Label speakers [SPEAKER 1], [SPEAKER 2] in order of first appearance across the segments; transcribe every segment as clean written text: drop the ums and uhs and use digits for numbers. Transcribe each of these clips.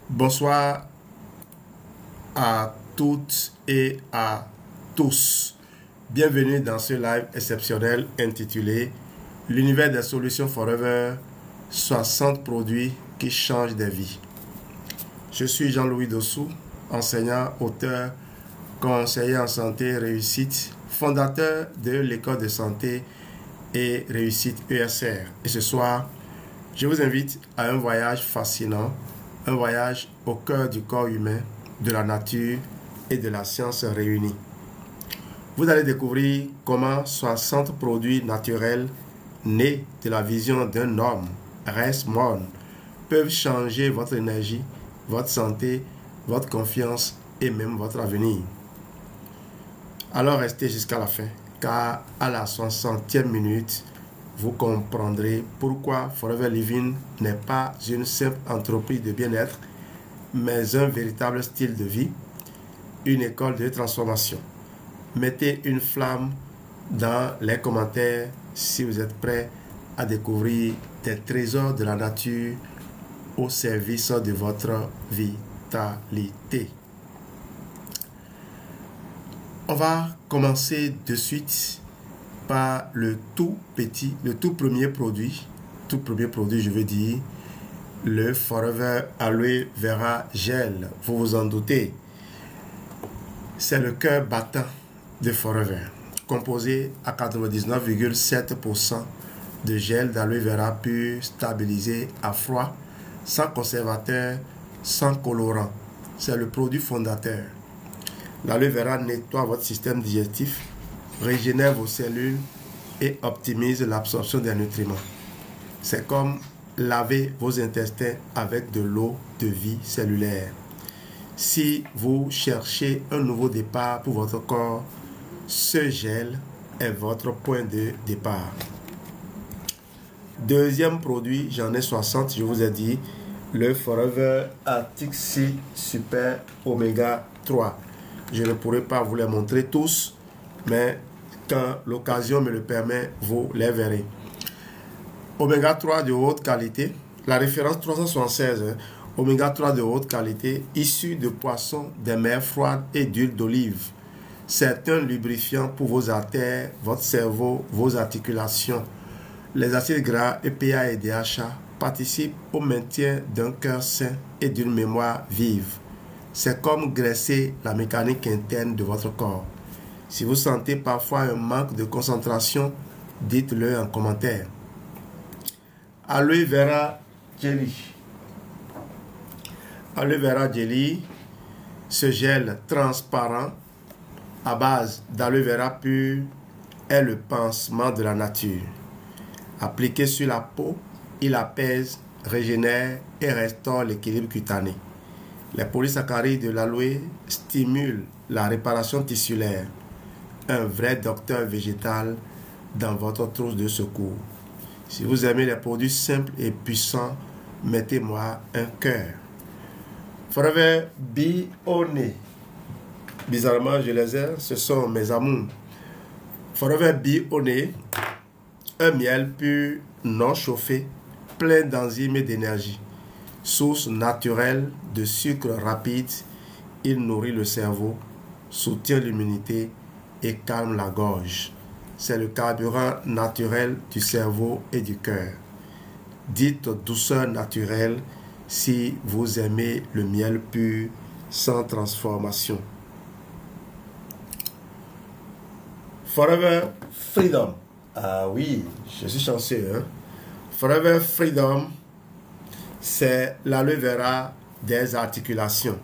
[SPEAKER 1] Bonsoir à toutes et à tous. Bienvenue dans ce live exceptionnel intitulé L'univers des solutions Forever, 60 produits qui changent des vies. Je suis Jean-Louis Dossou, enseignant, auteur, conseiller en santé réussite, fondateur de l'école de santé et réussite ESR. Et ce soir, je vous invite à un voyage fascinant, un voyage au cœur du corps humain, de la nature et de la science réunis. Vous allez découvrir comment 60 produits naturels nés de la vision d'un homme, Resmond, peuvent changer votre énergie, votre santé, votre confiance et même votre avenir. Alors restez jusqu'à la fin, car à la 60e minute, vous comprendrez pourquoi Forever Living n'est pas une simple entreprise de bien-être, mais un véritable style de vie, une école de transformation. Mettez une flamme dans les commentaires si vous êtes prêts à découvrir des trésors de la nature au service de votre vitalité. On va commencer de suite par le tout premier produit, je veux dire, le Forever Aloe Vera Gel. Vous vous en doutez, c'est le cœur battant de Forever, composé à 99,7% de gel d'aloe vera pur, stabilisé à froid, sans conservateur, sans colorant. C'est le produit fondateur. L'aloe vera nettoie votre système digestif, régénère vos cellules et optimise l'absorption des nutriments. C'est comme laver vos intestins avec de l'eau de vie cellulaire. Si vous cherchez un nouveau départ pour votre corps, ce gel est votre point de départ. Deuxième produit, j'en ai 60, je vous ai dit, le Forever Arctic Sea Super Oméga 3. Je ne pourrai pas vous les montrer tous, mais quand l'occasion me le permet, vous les verrez. Oméga 3 de haute qualité, la référence 376, Oméga 3 de haute qualité, issu de poissons, des mers froides et d'huile d'olive. C'est un lubrifiant pour vos artères, votre cerveau, vos articulations. Les acides gras EPA et DHA participent au maintien d'un cœur sain et d'une mémoire vive. C'est comme graisser la mécanique interne de votre corps. Si vous sentez parfois un manque de concentration, dites-le en commentaire. Aloe Vera Jelly. Aloe Vera Jelly, ce gel transparent à base d'aloe vera pur est le pansement de la nature. Appliqué sur la peau, il apaise, régénère et restaure l'équilibre cutané. Les polysaccharides de l'aloe stimulent la réparation tissulaire. Un vrai docteur végétal dans votre trousse de secours. Si vous aimez les produits simples et puissants, mettez-moi un cœur. Forever Bee Honey. Bizarrement, je les ai, ce sont mes amours. Forever Bee Honey, un miel pur, non chauffé, plein d'enzymes et d'énergie. Source naturelle de sucre rapide, il nourrit le cerveau, soutient l'immunité et calme la gorge. C'est le carburant naturel du cerveau et du cœur. Dites douceur naturelle si vous aimez le miel pur sans transformation. Forever Freedom. Ah oui, je suis chanceux. Hein? Forever Freedom, c'est l'aloe vera des articulations.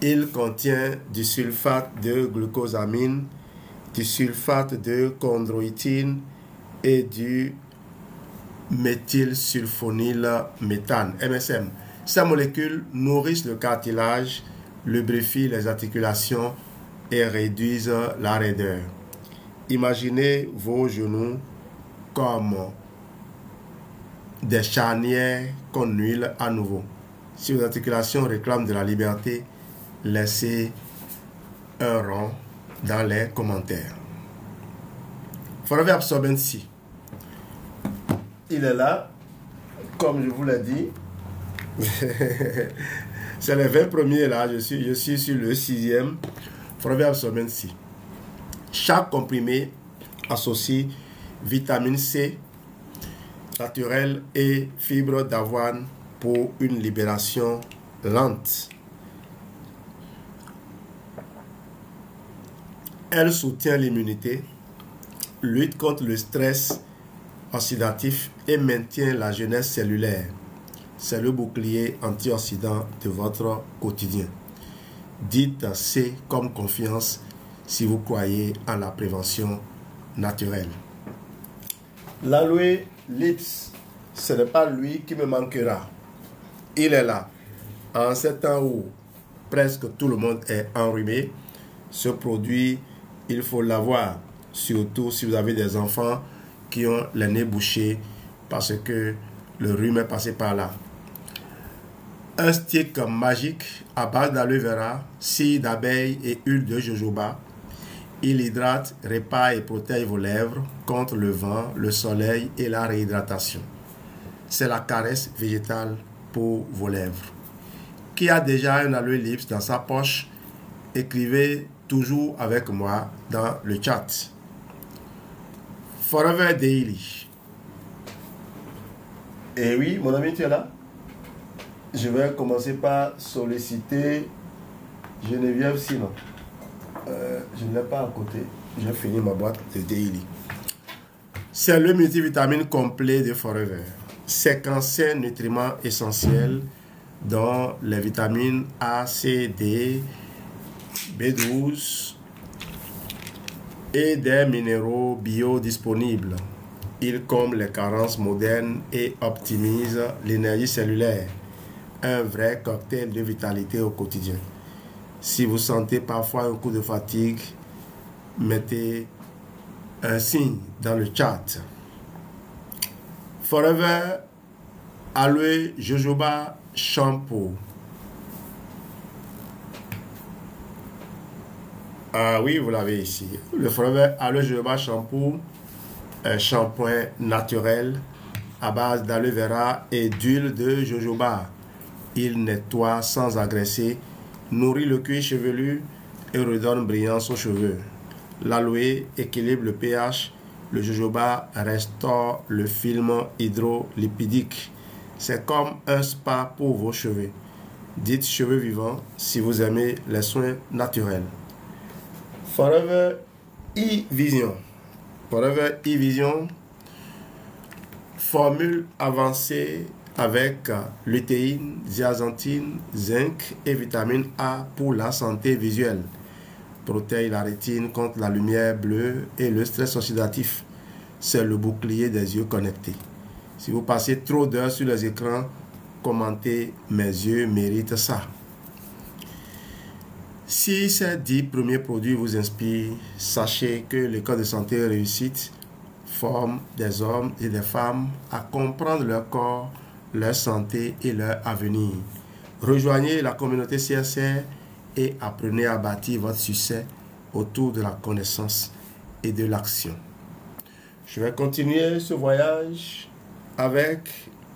[SPEAKER 1] Il contient du sulfate de glucosamine, du sulfate de chondroïtine et du méthylsulfonyle méthane, MSM. Ces molécules nourrissent le cartilage, lubrifient les articulations et réduisent la raideur. Imaginez vos genoux comme des charnières qu'on huile à nouveau. Si vos articulations réclament de la liberté, laissez un rond dans les commentaires. Forever Absorbency. Il est là, comme je vous l'ai dit, C'est les 20 premiers là, je suis sur le 6e. Forever Absorbent C. Chaque comprimé associe vitamine C naturelle et fibres d'avoine pour une libération lente. Elle soutient l'immunité, lutte contre le stress oxydatif et maintient la jeunesse cellulaire. C'est le bouclier antioxydant de votre quotidien. Dites C comme confiance si vous croyez en la prévention naturelle. L'aloe lips, ce n'est pas lui qui me manquera. Il est là. En ces temps où presque tout le monde est enrhumé, ce produit, il faut l'avoir. Surtout si vous avez des enfants qui ont les nez bouchés parce que le rhume est passé par là. Un stick magique à base d'aloe vera, cire d'abeille et huile de jojoba. Il hydrate, répare et protège vos lèvres contre le vent, le soleil et la réhydratation. C'est la caresse végétale pour vos lèvres. Qui a déjà un aloe lips dans sa poche? Écrivez toujours avec moi dans le chat. Forever Daily. Et oui, mon ami, tu es là? Je vais commencer par solliciter Geneviève Simon. Je ne l'ai pas à côté. J'ai fini ma boîte de Daily. C'est le multivitamine complet de Forever. Séquencé nutriments essentiels dont les vitamines A, C, D, B12 et des minéraux biodisponibles. Il comble les carences modernes et optimise l'énergie cellulaire. Un vrai cocktail de vitalité au quotidien. Si vous sentez parfois un coup de fatigue, mettez un signe dans le chat. Forever Aloe Jojoba Shampoo. Ah oui, vous l'avez ici. Le Forever Aloe Jojoba Shampoo, un shampoing naturel à base d'aloe vera et d'huile de jojoba. Il nettoie sans agresser, nourrit le cuir chevelu et redonne brillance aux cheveux. L'aloe équilibre le pH, le jojoba restaure le film hydrolipidique. C'est comme un spa pour vos cheveux. Dites cheveux vivants si vous aimez les soins naturels. Forever E-Vision. Forever E-Vision, formule avancée avec lutéine, zeaxanthine, zinc et vitamine A pour la santé visuelle. Protège la rétine contre la lumière bleue et le stress oxydatif. C'est le bouclier des yeux connectés. Si vous passez trop d'heures sur les écrans, commentez « Mes yeux méritent ça ». Si ces 10 premiers produits vous inspirent, sachez que l'école de santé réussite forme des hommes et des femmes à comprendre leur corps, leur santé et leur avenir. Rejoignez la communauté CSR et apprenez à bâtir votre succès autour de la connaissance et de l'action. Je vais continuer ce voyage avec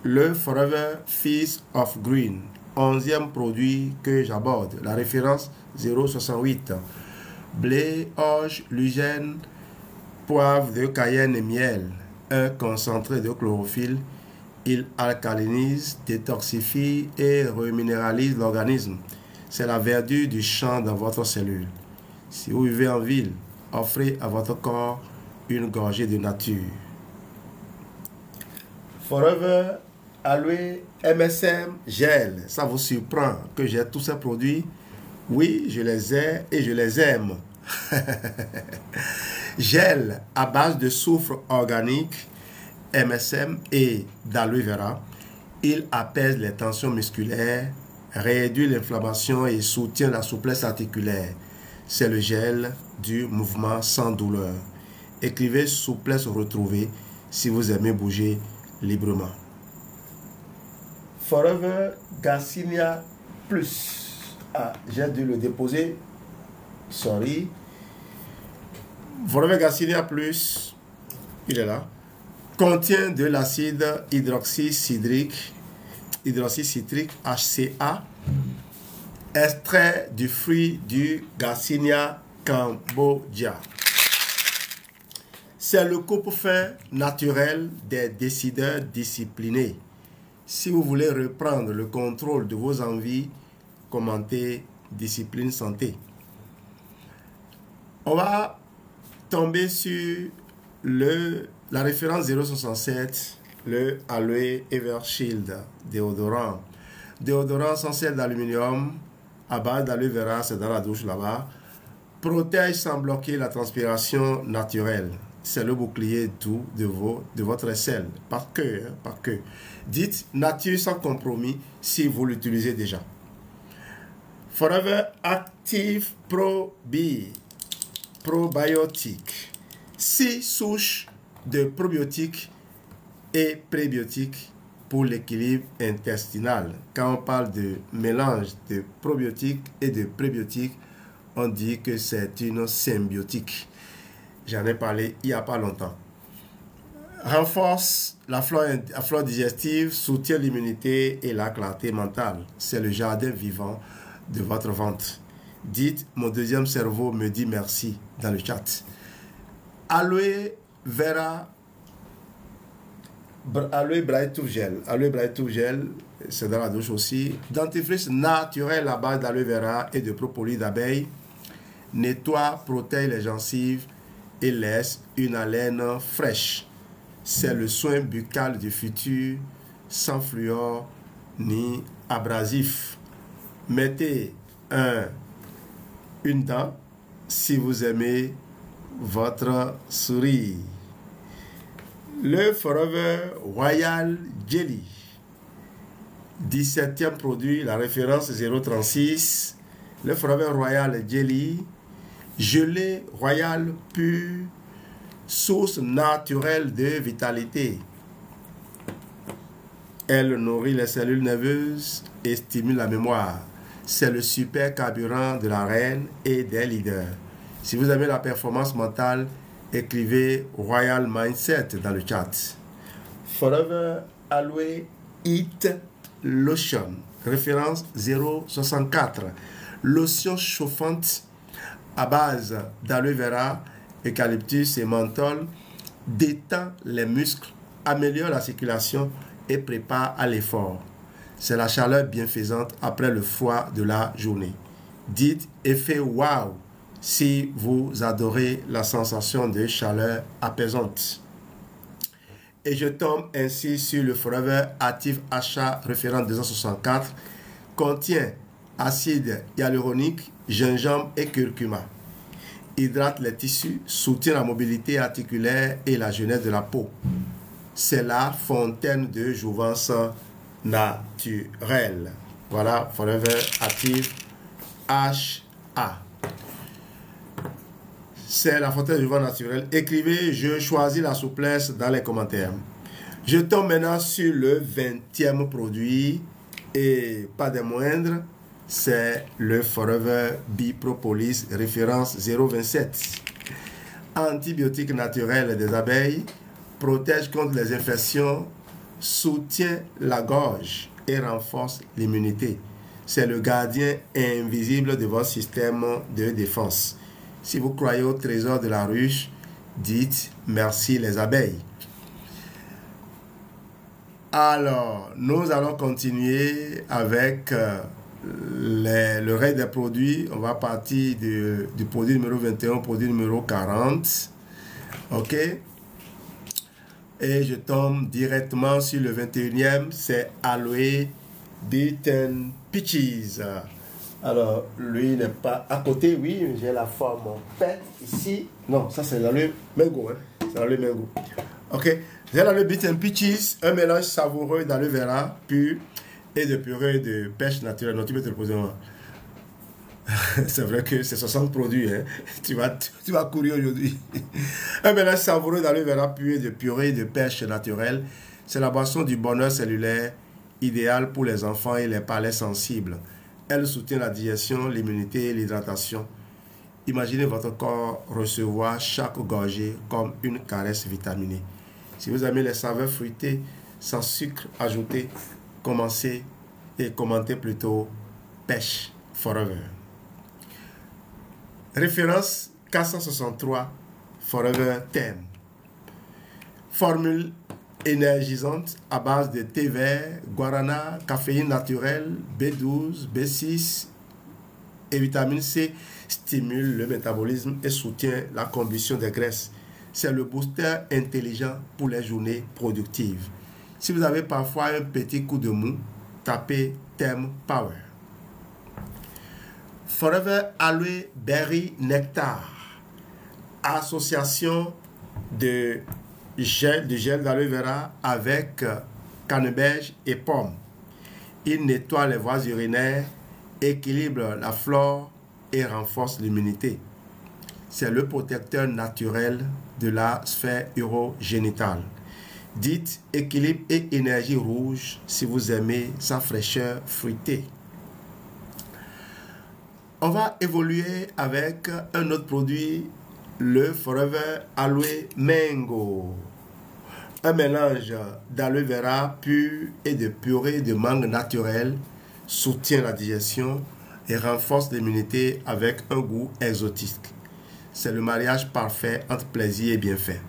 [SPEAKER 1] le Forever Fizz of Green, 11e produit que j'aborde. La référence 068. Blé, orge, lugène, poivre de cayenne et miel. Un concentré de chlorophylle. Il alcalinise, détoxifie et reminéralise l'organisme. C'est la verdure du champ dans votre cellule. Si vous vivez en ville, offrez à votre corps une gorgée de nature. Forever Aloe MSM Gel. Ça vous surprend que j'ai tous ces produits? Oui, je les ai et je les aime. Gel à base de soufre organique, MSM et d'aloe vera. Il apaise les tensions musculaires, réduit l'inflammation et soutient la souplesse articulaire. C'est le gel du mouvement sans douleur. Écrivez souplesse retrouvée si vous aimez bouger librement. Forever Garcinia Plus. Ah, j'ai dû le déposer. Sorry. Forever Garcinia Plus, il est là. Contient de l'acide hydroxycidrique hydroxyde citrique, HCA, extrait du fruit du Garcinia cambogia. C'est le coupe-faim naturel des décideurs disciplinés. Si vous voulez reprendre le contrôle de vos envies, commentez Discipline Santé. On va tomber sur la référence 067, le Aloe Evershield déodorant. Déodorant sans sel d'aluminium à base d'aloe vera, c'est dans la douche là-bas. Protège sans bloquer la transpiration naturelle. C'est le bouclier doux de votre aisselle. Par cœur, par cœur. Dites nature sans compromis si vous l'utilisez déjà. Forever Active Probiotique. 6 souches de probiotiques et prébiotiques pour l'équilibre intestinal. Quand on parle de mélange de probiotiques et de prébiotiques, on dit que c'est une symbiotique. J'en ai parlé il n'y a pas longtemps. Renforce la flore digestive, soutient l'immunité et la clarté mentale. C'est le jardin vivant de votre ventre. Dites, mon deuxième cerveau me dit merci dans le chat. Aloe vera, aloe bright gel. Aloe bright gel, c'est dans la douche aussi. Dentifrice naturel à base d'aloe vera et de propolis d'abeille. Nettoie, protège les gencives et laisse une haleine fraîche. C'est le soin buccal du futur, sans fluor ni abrasif. Mettez une dent si vous aimez votre souris. Le Forever Royal Jelly. 17e produit, la référence 036. Le Forever Royal Jelly. Gelée royale pure, source naturelle de vitalité. Elle nourrit les cellules nerveuses et stimule la mémoire. C'est le super carburant de la reine et des leaders. Si vous aimez la performance mentale, écrivez Royal Mindset dans le chat. Forever Aloe Heat Lotion. Référence 064. Lotion chauffante à base d'aloe vera, eucalyptus et menthol, détend les muscles, améliore la circulation et prépare à l'effort. C'est la chaleur bienfaisante après le froid de la journée. Dites effet wow si vous adorez la sensation de chaleur apaisante. Et je tombe ainsi sur le Forever Active Achat référent 264, contient acide hyaluronique, gingembre et curcuma. Hydrate les tissus, soutient la mobilité articulaire et la jeunesse de la peau. C'est la fontaine de jouvence naturelle. Voilà, Forever Active HA. C'est la fontaine de jouvence naturelle. Écrivez, je choisis la souplesse dans les commentaires. Je tombe maintenant sur le 20e produit et pas des moindres. C'est le Forever Bipropolis, référence 027. Antibiotique naturel des abeilles, protège contre les infections, soutient la gorge et renforce l'immunité. C'est le gardien invisible de votre système de défense. Si vous croyez au trésor de la ruche, dites merci les abeilles. Alors, nous allons continuer avec le reste des produits. On va partir du produit numéro 21 au produit numéro 40. Ok. Et je tombe directement sur le 21e. C'est Aloe Beaten Peaches. Alors, lui n'est pas à côté. Oui, j'ai la forme faite ici. Non, ça c'est l'aloe mango. Hein. C'est l'aloe mango. Ok. J'ai l'aloe Beaten Peaches. Un mélange savoureux d'aloe vera pur et de purée de pêche naturelle. Non, tu peux te reposer. C'est vrai que c'est 60 produits. Hein. Tu vas courir aujourd'hui. Un mélange savoureux d'aloe vera pur et de purée de pêche naturelle. C'est la boisson du bonheur cellulaire, idéale pour les enfants et les palais sensibles. Elle soutient la digestion, l'immunité et l'hydratation. Imaginez votre corps recevoir chaque gorgée comme une caresse vitaminée. Si vous aimez les saveurs fruitées sans sucre ajouté, commentez plutôt Pêche Forever. Référence 463 Forever Thème. Formule énergisante à base de thé vert, guarana, caféine naturelle, B12, B6 et vitamine C stimule le métabolisme et soutient la combustion des graisses. C'est le booster intelligent pour les journées productives. Si vous avez parfois un petit coup de mou, tapez Thème Power. Forever Aloe Berry Nectar. Association de gel d'aloe vera avec canneberge et pomme. Il nettoie les voies urinaires, équilibre la flore et renforce l'immunité. C'est le protecteur naturel de la sphère urogénitale. Dites équilibre et énergie rouge si vous aimez sa fraîcheur fruitée. On va évoluer avec un autre produit, le Forever Aloe Mango. Un mélange d'aloe vera pur et de purée de mangue naturelle soutient la digestion et renforce l'immunité avec un goût exotique. C'est le mariage parfait entre plaisir et bienfait.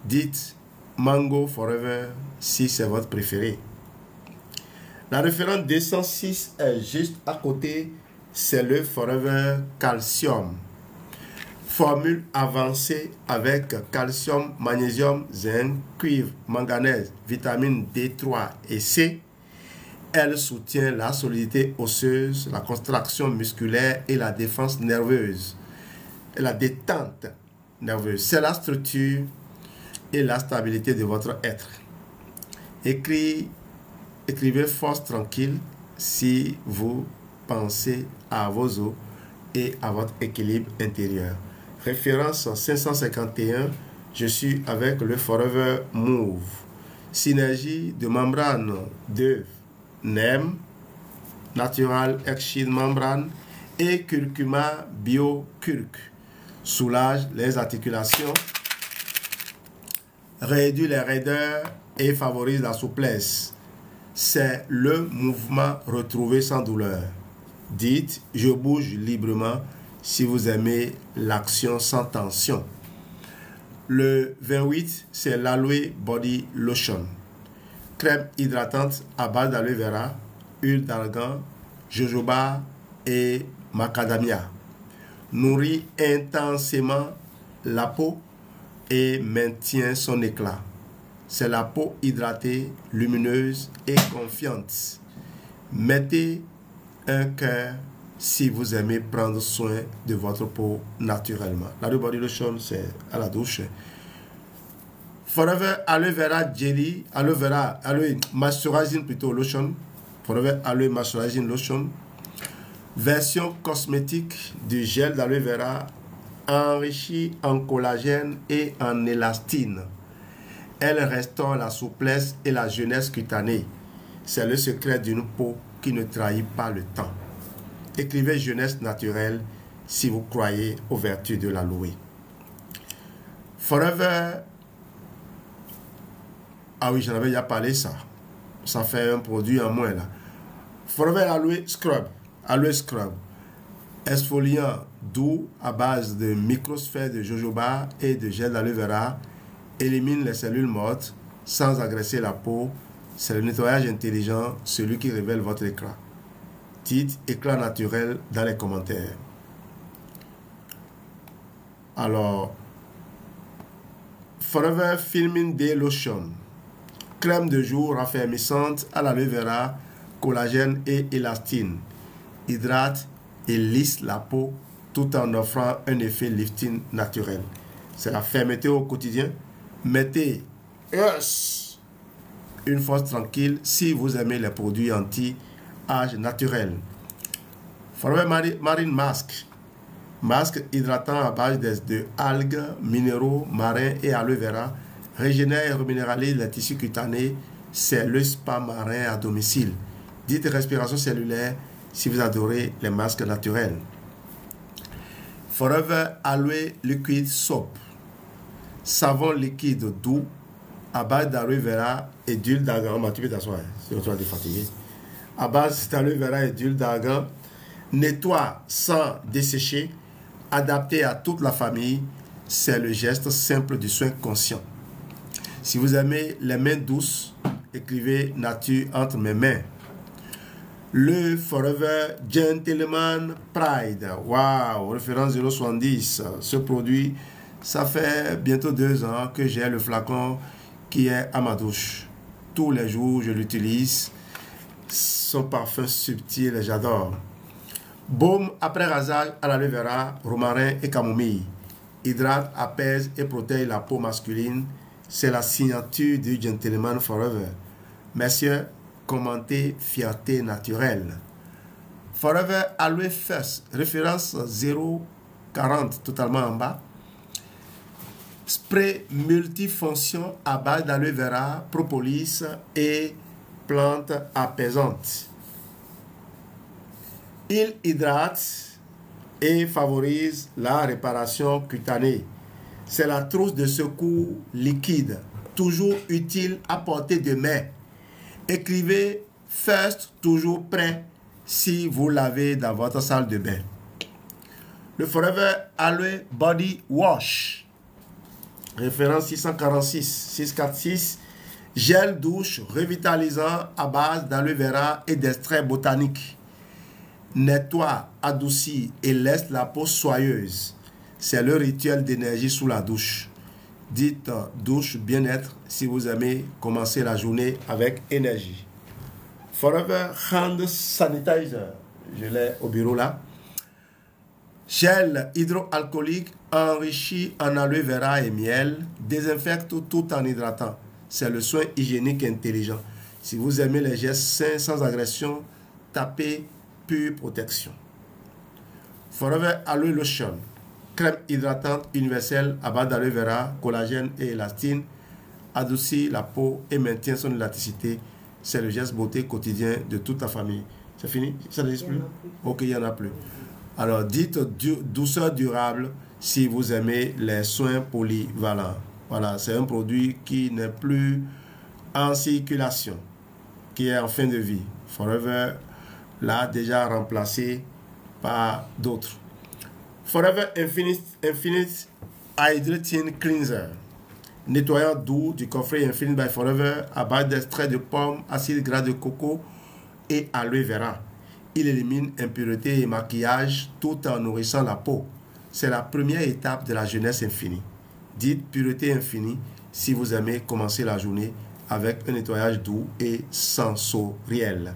[SPEAKER 1] Dites Mango Forever si c'est votre préféré. La référence 206 est juste à côté, c'est le Forever Calcium. Formule avancée avec calcium, magnésium, zinc, cuivre, manganèse, vitamine D3 et C. Elle soutient la solidité osseuse, la contraction musculaire et la défense nerveuse. Et la détente nerveuse. C'est la structure et la stabilité de votre être. Écrivez force tranquille si vous pensez à vos os et à votre équilibre intérieur. Référence 551, je suis avec le Forever Move. Synergie de membrane de NEM, Natural Action Membrane et Curcuma Bio-Curc. Soulage les articulations, réduit les raideurs et favorise la souplesse. C'est le mouvement retrouvé sans douleur. Dites, je bouge librement si vous aimez l'action sans tension. Le 28, c'est l'Aloe Body Lotion. Crème hydratante à base d'aloe vera, huile d'argan, jojoba et macadamia. Nourrit intensément la peau et maintient son éclat. C'est la peau hydratée, lumineuse et confiante. Mettez un cœur si vous aimez prendre soin de votre peau naturellement. La Body Lotion, c'est à la douche. Forever Aloe Vera Jelly, Aloe Moisturizing plutôt Lotion. Forever Aloe Moisturizing Lotion. Version cosmétique du gel d'aloe vera enrichi en collagène et en élastine. Elle restaure la souplesse et la jeunesse cutanée. C'est le secret d'une peau qui ne trahit pas le temps. Écrivez jeunesse naturelle si vous croyez aux vertus de l'aloe. Forever. Ah oui, j'en avais déjà parlé ça. Ça fait un produit en moins là. Forever Aloe Scrub. Aloe Scrub. Exfoliant doux à base de microsphères de jojoba et de gel d'aloe vera. Élimine les cellules mortes sans agresser la peau. C'est le nettoyage intelligent, celui qui révèle votre éclat. Dites éclat naturel dans les commentaires. Alors, Forever Filming Day Lotion. Crème de jour raffermissante à l'aloe vera, collagène et élastine. Hydrate et lisse la peau tout en offrant un effet lifting naturel. C'est la fermeté au quotidien. Mettez une force tranquille si vous aimez les produits anti-âge naturels. Forever Marine Mask. Masque hydratant à base de algues, minéraux, marins et aloe vera. Régénère et reminéralise les tissus cutanés. C'est le spa marin à domicile. Dites respiration cellulaire si vous adorez les masques naturels. Forever Aloe Liquid Soap. Savon liquide doux à base d'aloe vera et d'huile d'argan. Tu peux t'asseoir, sinon tu vas te fatiguer. À base d'aloe vera et d'huile d'argan, nettoie sans dessécher, adapté à toute la famille. C'est le geste simple du soin conscient. Si vous aimez les mains douces, écrivez nature entre mes mains. Le Forever Gentleman Pride. Waouh, référence 070. Ce produit, ça fait bientôt 2 ans que j'ai le flacon qui est à ma douche. Tous les jours, je l'utilise. Son parfum subtil, j'adore. Baume après rasage à l'aloe vera, romarin et camomille. Hydrate, apaise et protège la peau masculine. C'est la signature du Gentleman Forever. Messieurs, commentez fierté naturelle. Forever Aloe First, référence 040, totalement en bas. Spray multifonction à base d'aloe vera, propolis et plantes apaisantes. Il hydrate et favorise la réparation cutanée. C'est la trousse de secours liquide, toujours utile à portée de main. Écrivez First, toujours prêt si vous l'avez dans votre salle de bain. Le Forever Aloe Body Wash, référence 646, gel douche revitalisant à base d'aloe vera et d'extraits botaniques. Nettoie, adoucit et laisse la peau soyeuse. C'est le rituel d'énergie sous la douche. Dites douche bien-être si vous aimez commencer la journée avec énergie. Forever Hand Sanitizer, je l'ai au bureau là. Gel hydroalcoolique enrichi en aloe vera et miel, désinfecte tout en hydratant. C'est le soin hygiénique intelligent. Si vous aimez les gestes sains sans agression, tapez pure protection. Forever Aloe Lotion, crème hydratante universelle à base d'aloe vera, collagène et élastine, adoucit la peau et maintient son élasticité. C'est le geste beauté quotidien de toute la famille. C'est fini? Ça n'existe plus? Ok, il n'y en a plus. Alors, dites douceur durable si vous aimez les soins polyvalents. Voilà, c'est un produit qui n'est plus en circulation, qui est en fin de vie. Forever l'a déjà remplacé par d'autres. Forever Infinite Hydrating Cleanser, nettoyant doux du coffret Infinite by Forever à base d'extrait de pomme, acide gras de coco et aloe vera. Il élimine impuretés et maquillage tout en nourrissant la peau. C'est la première étape de la jeunesse infinie. Dites pureté infinie si vous aimez commencer la journée avec un nettoyage doux et sensoriel.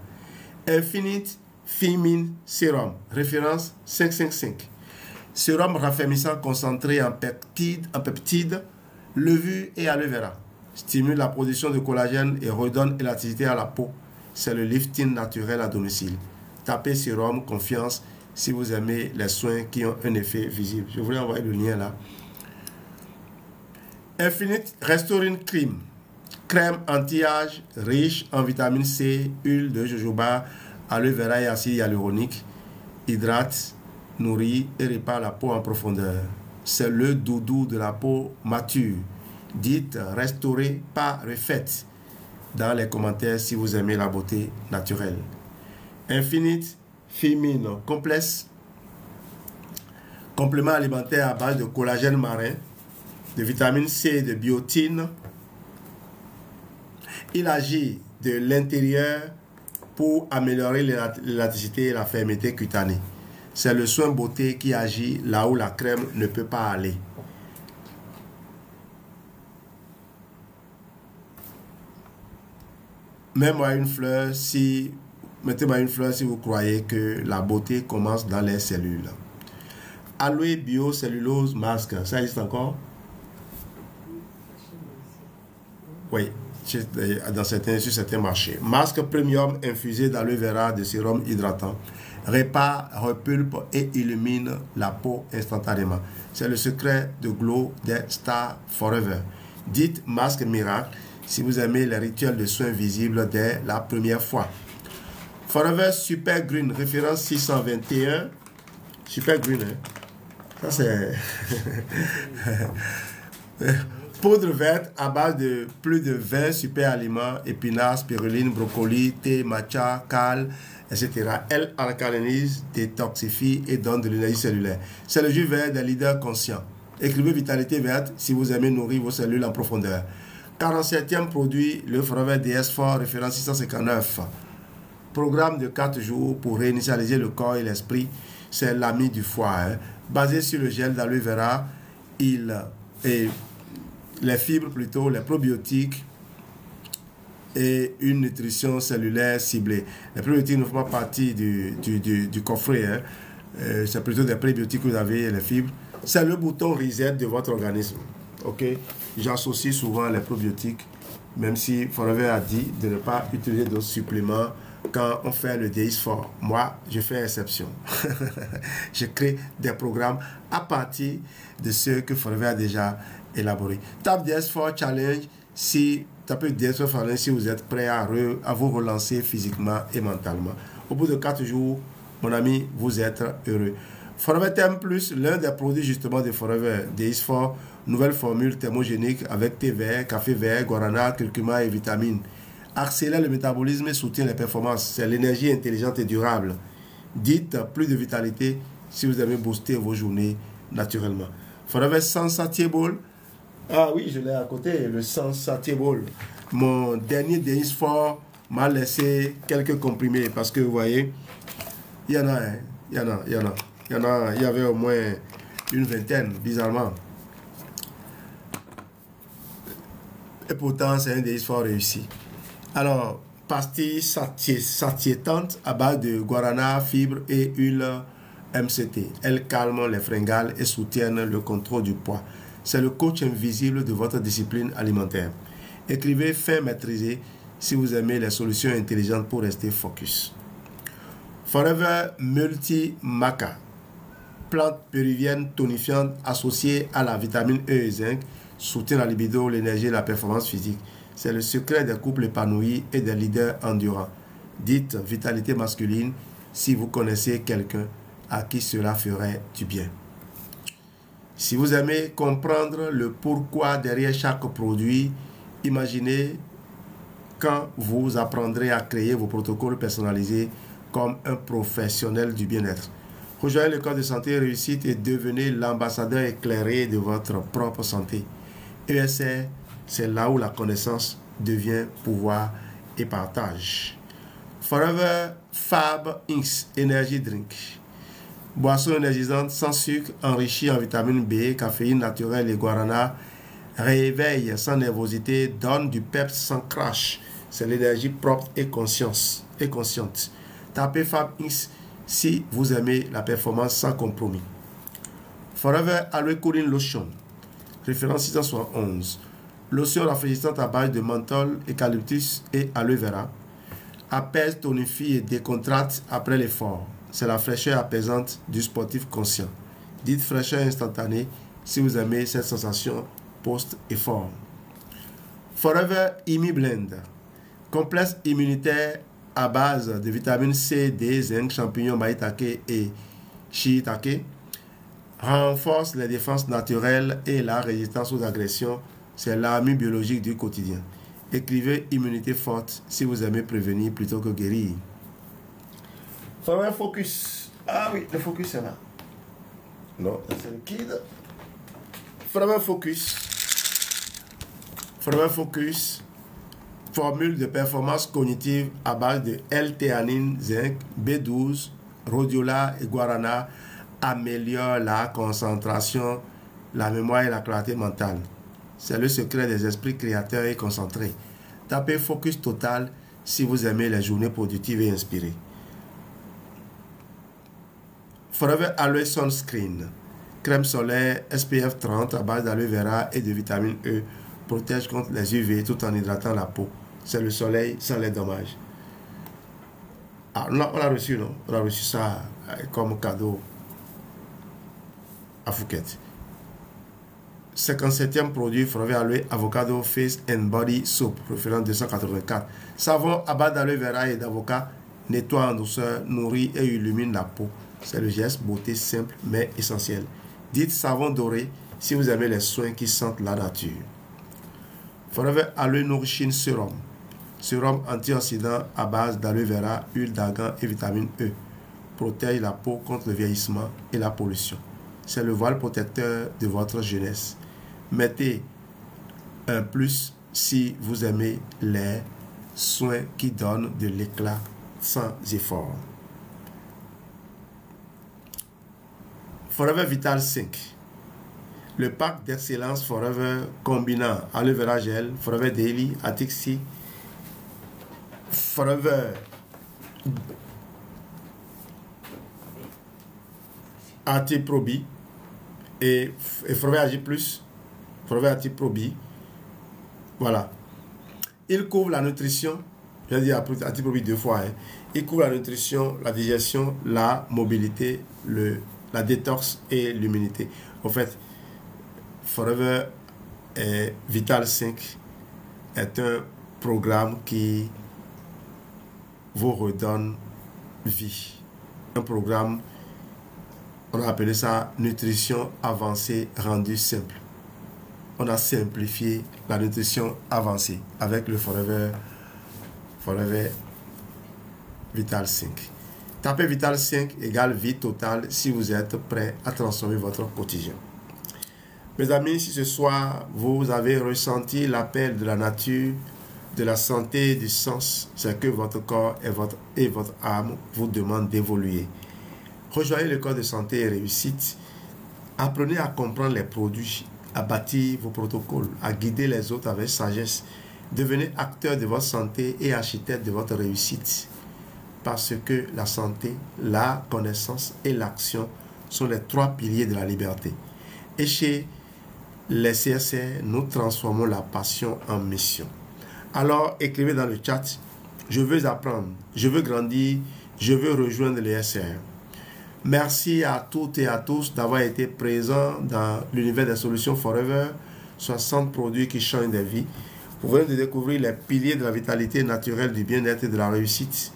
[SPEAKER 1] Infinite Femine Serum, référence 555. Sérum raffermissant concentré en peptides, levure et aloe vera. Stimule la production de collagène et redonne élasticité à la peau. C'est le lifting naturel à domicile. Tapez sérum confiance si vous aimez les soins qui ont un effet visible. Je voulais envoyer le lien là. Infinite Restoring Cream, crème anti-âge riche en vitamine C, huile de jojoba, aloe vera et acide hyaluronique, hydrate, nourrit et répare la peau en profondeur. C'est le doudou de la peau mature. Dites restaurée, pas refaite dans les commentaires si vous aimez la beauté naturelle. Infinite Femine Complexe, complément alimentaire à base de collagène marin, de vitamine C et de biotine. Il agit de l'intérieur pour améliorer l'élasticité et la fermeté cutanée. C'est le soin beauté qui agit là où la crème ne peut pas aller. Mettez-moi une fleur si vous croyez que la beauté commence dans les cellules. Aloe Biocellulose Masque, ça existe encore? Oui, sur certains marchés. Masque premium infusé d'aloe vera de sérum hydratant. Répare, repulpe et illumine la peau instantanément. C'est le secret de glow des Star Forever. Dites masque miracle si vous aimez les rituels de soins visibles dès la première fois. Forever Super Green, référence 621. Super Green, hein? Ça c'est... Poudre verte à base de plus de 20 super aliments, épinards, spiruline, brocoli, thé, matcha, cal, etc. Elle alcalinise, détoxifie et donne de l'énergie cellulaire. C'est le jus vert des leaders conscients. Écrivez Vitalité Verte si vous aimez nourrir vos cellules en profondeur. 47e produit, le Forever DS Fort, référence 659. Programme de 4 jours pour réinitialiser le corps et l'esprit. C'est l'ami du foie. Basé sur le gel d'aloe vera, les fibres plutôt, les probiotiques et une nutrition cellulaire ciblée. Les probiotiques ne font pas partie du coffret. C'est plutôt des prébiotiques que vous avez, les fibres. C'est le bouton reset de votre organisme. Ok? J'associe souvent les probiotiques, même si Forever a dit de ne pas utiliser d'autres suppléments quand on fait le DS Fort. Moi, je fais exception. Je crée des programmes à partir de ceux que Forever a déjà élaborés. Tape DS Fort Challenge tapez DS Fort Challenge si vous êtes prêt à vous relancer physiquement et mentalement. Au bout de 4 jours, mon ami, vous êtes heureux. Forever Thème Plus, l'un des produits justement de Forever DS Fort, nouvelle formule thermogénique avec thé vert, café vert, guarana, curcuma et vitamines. Accélère le métabolisme et soutient les performances. C'est l'énergie intelligente et durable. Dites plus de vitalité si vous aimez booster vos journées naturellement. Forever Sensatiable. Ah oui, je l'ai à côté, le Sensatiable. Mon dernier DS Fort m'a laissé quelques comprimés parce que vous voyez, il y en a, il y avait au moins une vingtaine, bizarrement. Et pourtant, c'est un DS Fort réussi. Alors, pastille satiétante à base de guarana, fibres et huile MCT. Elle calme les fringales et soutient le contrôle du poids. C'est le coach invisible de votre discipline alimentaire. Écrivez fin maîtrisé si vous aimez les solutions intelligentes pour rester focus. Forever Multi Maca. Plante péruvienne tonifiante associée à la vitamine E et zinc, soutient la libido, l'énergie et la performance physique. C'est le secret des couples épanouis et des leaders endurants. Dites vitalité masculine si vous connaissez quelqu'un à qui cela ferait du bien. Si vous aimez comprendre le pourquoi derrière chaque produit, imaginez quand vous apprendrez à créer vos protocoles personnalisés comme un professionnel du bien-être. Rejoignez le corps de santé réussite et devenez l'ambassadeur éclairé de votre propre santé. ESR, c'est là où la connaissance devient pouvoir et partage. Forever Fab Inc. Energy Drink. Boisson énergisante sans sucre, enrichie en vitamine B, caféine naturelle et guarana. Réveille sans nervosité, donne du peps sans crash. C'est l'énergie propre et consciente. Tapez Fab Inc. si vous aimez la performance sans compromis. Forever Aloe Cooling Lotion. Référence 671. Lotion rafraîchissante à base de menthol, eucalyptus et aloe vera. Apaise, tonifie et décontracte après l'effort. C'est la fraîcheur apaisante du sportif conscient. Dites fraîcheur instantanée si vous aimez cette sensation post-effort. Forever Imi Blend. Complexe immunitaire à base de vitamines C, D, zinc, champignons, maïtake et shiitake. Renforce les défenses naturelles et la résistance aux agressions. C'est l'armée biologique du quotidien. Écrivez immunité forte si vous aimez prévenir plutôt que guérir. Forever Focus. Ah oui, le focus est là. Non, c'est liquide. Forever Focus. Forever Focus. Formule de performance cognitive à base de L-théanine, zinc, B12, rhodiola et guarana améliore la concentration, la mémoire et la clarté mentale. C'est le secret des esprits créateurs et concentrés. Tapez Focus Total si vous aimez les journées productives et inspirées. Forever Aloe Sunscreen. Crème solaire SPF 30 à base d'aloe vera et de vitamine E. Protège contre les UV tout en hydratant la peau. C'est le soleil sans les dommages. Ah, on l'a reçu, non? On a reçu ça comme cadeau à Phuket. 57e produit Forever Aloe Avocado Face and Body Soap, référence 284. Savon à base d'aloe vera et d'avocat, nettoie en douceur, nourrit et illumine la peau. C'est le geste beauté simple mais essentiel. Dites savon doré si vous aimez les soins qui sentent la nature. Forever Aloe Nourishing Serum. Sérum antioxydant à base d'aloe vera, huile d'argan et vitamine E. Protège la peau contre le vieillissement et la pollution. C'est le voile protecteur de votre jeunesse. Mettez un plus si vous aimez les soins qui donnent de l'éclat sans effort. Forever Vital 5. Le pack d'excellence Forever combinant aloe vera gel, Forever Daily, Atixi, Forever Antiprobi et Forever Agi Plus, Forever Antiprobi. Voilà. Il couvre la nutrition, je vais dire Antiprobi 2 fois. Hein. Il couvre la nutrition, la digestion, la mobilité, la détox et l'immunité. En fait, Forever Vital 5 est un programme qui vous redonne vie. Un programme, on a appelé ça nutrition avancée rendue simple. On a simplifié la nutrition avancée avec le Forever Vital 5. Tapez Vital 5 égale vie totale si vous êtes prêt à transformer votre quotidien. Mes amis, si ce soir vous avez ressenti l'appel de la nature, de la santé, du sens, c'est que votre corps et votre âme vous demandent d'évoluer. Rejoignez le corps de santé et réussite. Apprenez à comprendre les produits, à bâtir vos protocoles, à guider les autres avec sagesse. Devenez acteur de votre santé et architecte de votre réussite. Parce que la santé, la connaissance et l'action sont les 3 piliers de la liberté. Et chez les CSR, nous transformons la passion en mission. Alors, écrivez dans le chat, je veux apprendre, je veux grandir, je veux rejoindre les SR. Merci à toutes et à tous d'avoir été présents dans l'univers des solutions Forever, 60 produits qui changent des vies. Vous venez de découvrir les piliers de la vitalité naturelle, du bien-être et de la réussite.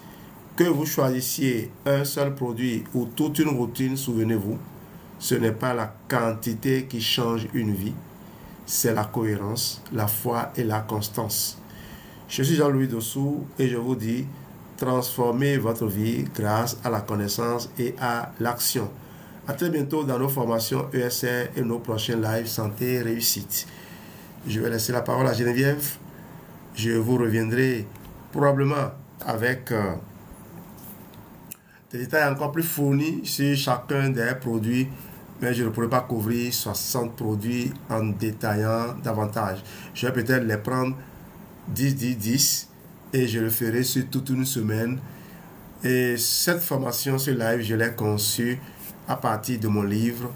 [SPEAKER 1] Que vous choisissiez un seul produit ou toute une routine, souvenez-vous, ce n'est pas la quantité qui change une vie, c'est la cohérence, la foi et la constance. Je suis Jean-Louis Dossou et je vous dis, transformez votre vie grâce à la connaissance et à l'action. À très bientôt dans nos formations ESR et nos prochains lives santé et réussite. Je vais laisser la parole à Geneviève. Je vous reviendrai probablement avec des détails encore plus fournis sur chacun des produits, mais je ne pourrai pas couvrir 60 produits en détaillant davantage. Je vais peut-être les prendre 10 et je le ferai sur toute une semaine. Et cette formation, ce live, je l'ai conçu à partir de mon livre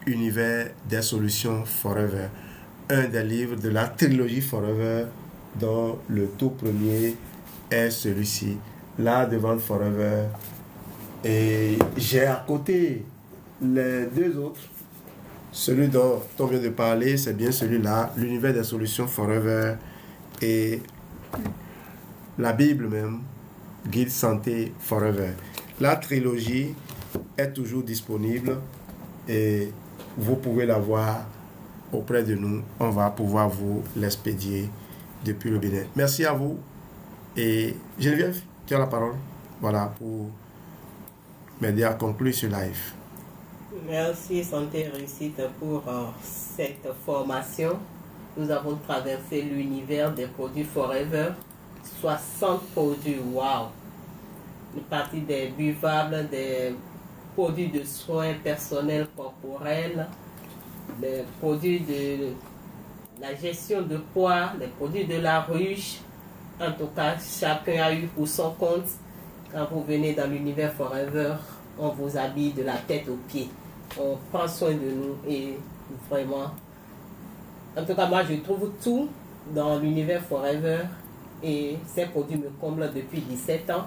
[SPEAKER 1] Univers des solutions Forever, un des livres de la trilogie Forever dont le tout premier est celui-ci, L'art de vendre Forever. Et j'ai à côté les 2 autres. Celui dont on vient de parler, c'est bien celui-là, l'univers des solutions Forever, et la Bible même, Guide Santé Forever. La trilogie est toujours disponible et vous pouvez la voir auprès de nous. On va pouvoir vous l'expédier depuis le Bénin. Merci à vous. Et Geneviève, tu as la parole. Voilà, pour m'aider à conclure ce live.
[SPEAKER 2] Merci Santé et Réussite pour cette formation. Nous avons traversé l'univers des produits Forever. 60 produits, waouh! Une partie des buvables, des produits de soins personnels corporels, des produits de la gestion de poids, les produits de la ruche. En tout cas, chacun a eu pour son compte. Quand vous venez dans l'univers Forever, on vous habille de la tête aux pieds. On prend soin de nous et vraiment, en tout cas moi je trouve tout dans l'univers Forever et ces produits me comblent depuis 17 ans.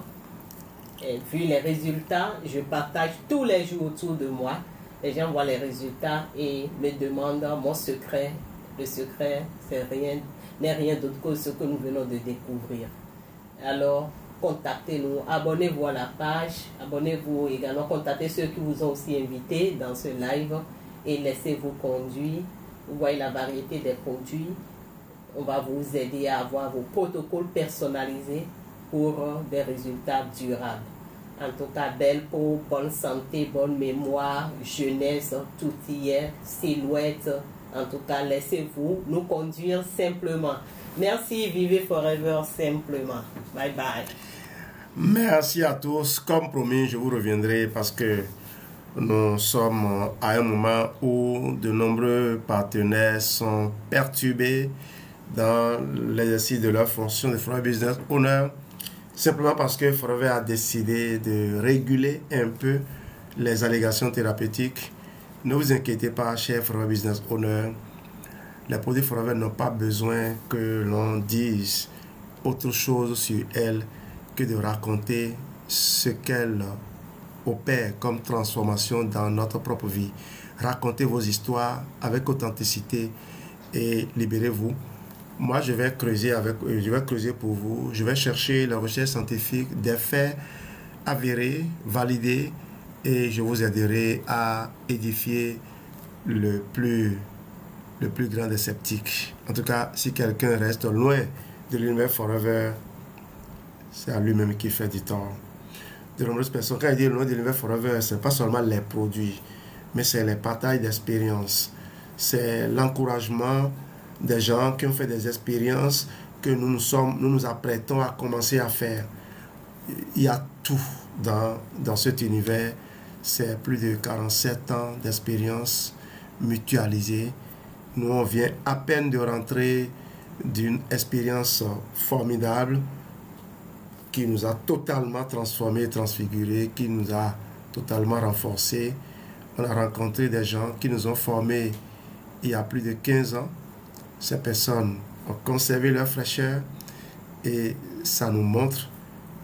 [SPEAKER 2] Et vu les résultats, je partage tous les jours autour de moi. Les gens voient les résultats et me demandent mon secret. Le secret, n'est rien d'autre que ce que nous venons de découvrir. Alors, contactez-nous, abonnez-vous à la page, abonnez-vous également, contactez ceux qui vous ont aussi invités dans ce live et laissez-vous conduire. Vous voyez la variété des produits. on va vous aider à avoir vos protocoles personnalisés pour des résultats durables. En tout cas, belle peau, bonne santé, bonne mémoire, jeunesse, tout y est, silhouette. En tout cas, laissez-vous nous conduire simplement. Merci, vivez forever simplement. Bye bye.
[SPEAKER 1] Merci à tous. Comme promis, je vous reviendrai parce que nous sommes à un moment où de nombreux partenaires sont perturbés dans l'exercice de leur fonction de Forever Business Owner, simplement parce que Forever a décidé de réguler un peu les allégations thérapeutiques. Ne vous inquiétez pas, chers Forever Business Owner, les produits Forever n'ont pas besoin que l'on dise autre chose sur elles que de raconter ce qu'elles opèrent comme transformation dans notre propre vie. Racontez vos histoires avec authenticité et libérez-vous. Moi, je vais creuser pour vous. Je vais chercher la recherche scientifique, des faits avérés, validés, et je vous aiderai à édifier le plus grand des sceptiques. En tout cas, si quelqu'un reste loin de l'univers Forever, c'est à lui-même qui fait du tort. De nombreuses personnes, quand ils disent loin de l'univers Forever, ce n'est pas seulement les produits, mais c'est les partages d'expériences. C'est l'encouragement des gens qui ont fait des expériences que nous nous apprêtons à commencer à faire. Il y a tout dans cet univers. C'est plus de 47 ans d'expérience mutualisée. Nous, on vient à peine de rentrer d'une expérience formidable qui nous a totalement transformés, transfigurés, qui nous a totalement renforcés. On a rencontré des gens qui nous ont formés il y a plus de 15 ans. Ces personnes ont conservé leur fraîcheur et ça nous montre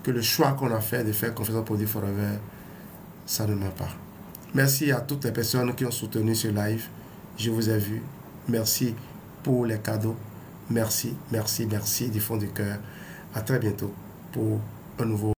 [SPEAKER 1] que le choix qu'on a fait de faire confiance au produit Forever, ça ne ment pas. Merci à toutes les personnes qui ont soutenu ce live. Je vous ai vu. Merci pour les cadeaux. Merci, merci, merci du fond du cœur. À très bientôt pour un nouveau